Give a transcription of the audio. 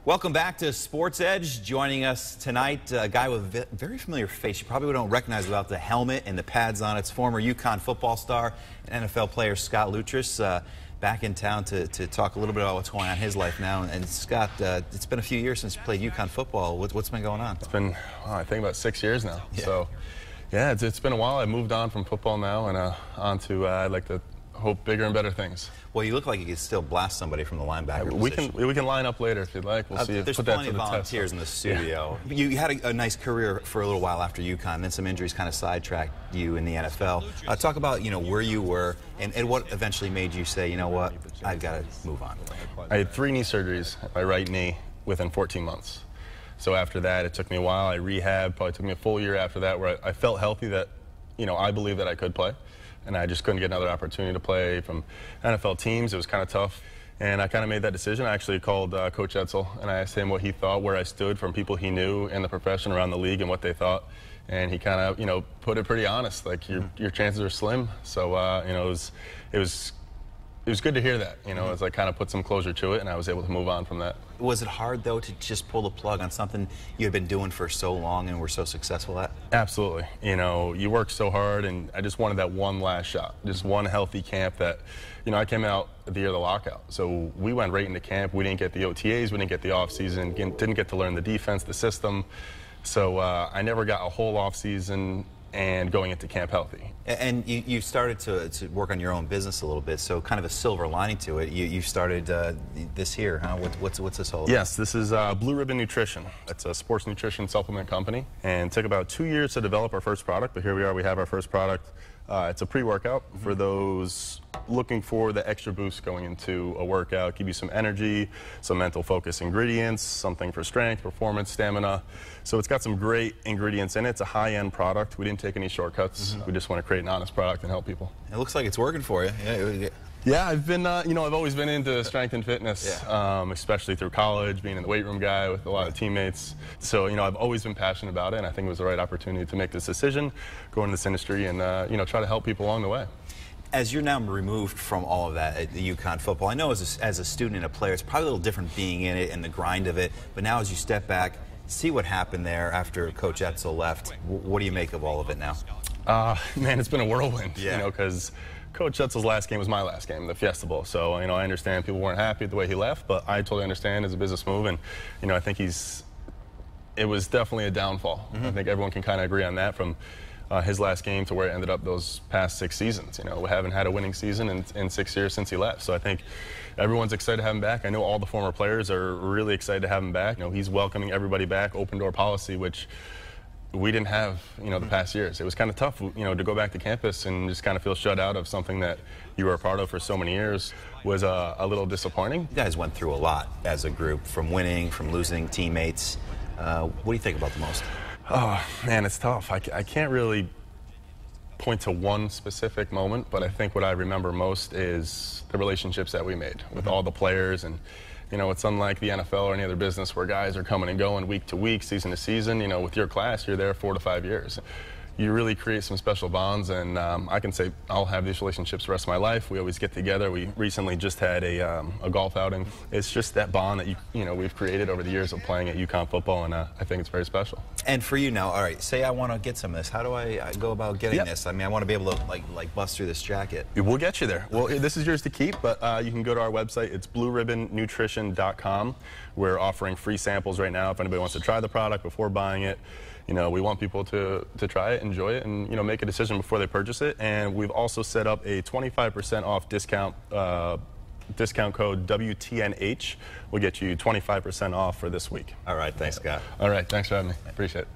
Welcome back to Sports Edge. Joining us tonight, a guy with a very familiar face. You probably don't recognize without the helmet and the pads on. It's former UConn football star and NFL player Scott Lutrus, back in town to talk a little bit about what's going on in his life now. And Scott, it's been a few years since you played UConn football. What's been going on? It's been, I think, about 6 years now. Yeah. So, yeah, it's been a while. I moved on from football now and on to I'd like to hope bigger and better things. Well, you look like you could still blast somebody from the linebacker position. We can line up later if you'd like. We'll see. There's plenty of volunteers in the studio. Yeah. You had a nice career for a little while after UConn, then some injuries kind of sidetracked you in the NFL. Talk about where you were and what eventually made you say, you know what, I've got to move on. I had 3 knee surgeries, my right knee, within 14 months. So after that, it took me a while. I rehabbed. Probably took me a full year after that, where I felt healthy, that I believed that I could play. And I just couldn't get another opportunity to play from NFL teams. It was kind of tough. And I kind of made that decision. I actually called Coach Etzel, and I asked him what he thought, where I stood from people he knew in the profession around the league and what they thought. And he kind of, put it pretty honest, like your chances are slim. So, it was good to hear that, as I kind of put some closure to it, and I was able to move on from that. Was it hard, though, to just pull the plug on something you had been doing for so long and were so successful at? Absolutely. You work so hard, and I just wanted that one last shot, just one healthy camp that, I came out the year of the lockout. So we went right into camp. We didn't get the OTAs. We didn't get the offseason. Didn't get to learn the defense, the system. So I never got a whole offseason and going into camp healthy. And you started to work on your own business a little bit, so kind of a silver lining to it. You started this year, huh? What's this all about? Yes, this is Blue Ribbon Nutrition. It's a sports nutrition supplement company, and it took about 2 years to develop our first product, but here we are, we have our first product. It's a pre-workout for those looking for the extra boost going into a workout, give you some energy, some mental focus ingredients, something for strength, performance, stamina. So it's got some great ingredients in it. It's a high-end product. We didn't take any shortcuts. We just want to create an honest product and help people. It looks like it's working for you. Yeah, I've been, I've always been into strength and fitness, especially through college, being in the weight room guy with a lot of teammates. So, I've always been passionate about it, and I think it was the right opportunity to make this decision, go into this industry, and, try to help people along the way. As you're now removed from all of that at the UConn football, I know as a student and a player, it's probably a little different being in it and the grind of it, but now as you step back, see what happened there after Coach Etzel left. What do you make of all of it now? Man, it's been a whirlwind, yeah. Because Coach Etzel's last game was my last game, the Fiesta Bowl. So, I understand people weren't happy with the way he left, but I totally understand as a business move, and, I think it was definitely a downfall. I think everyone can kind of agree on that, from his last game to where it ended up those past 6 seasons. We haven't had a winning season in 6 years since he left. So I think everyone's excited to have him back. I know all the former players are really excited to have him back. He's welcoming everybody back, open door policy, which we didn't have, the past years. It was kind of tough, to go back to campus and just kind of feel shut out of something that you were a part of for so many years was a little disappointing. You guys went through a lot as a group, from winning, from losing teammates. What do you think about the most? Oh, man, it's tough. I can't really point to one specific moment, but I think what I remember most is the relationships that we made with all the players. And, it's unlike the NFL or any other business where guys are coming and going week to week, season to season. With your class, you're there 4 to 5 years. You really create some special bonds, and I can say I'll have these relationships the rest of my life. We always get together. We recently just had a golf outing. It's just that bond that we've created over the years of playing at UConn football, and I think it's very special. And for you now, all right, say I want to get some of this. How do I go about getting this? I mean, I want to be able to like bust through this jacket. We'll get you there. Well, this is yours to keep, but you can go to our website. It's blueribbonnutrition.com. We're offering free samples right now if anybody wants to try the product before buying it. We want people to try it, enjoy it, and make a decision before they purchase it. And we've also set up a 25% off discount code WTNH. Will get you 25% off for this week. All right, thanks, Scott. All right, thanks for having me. Appreciate it.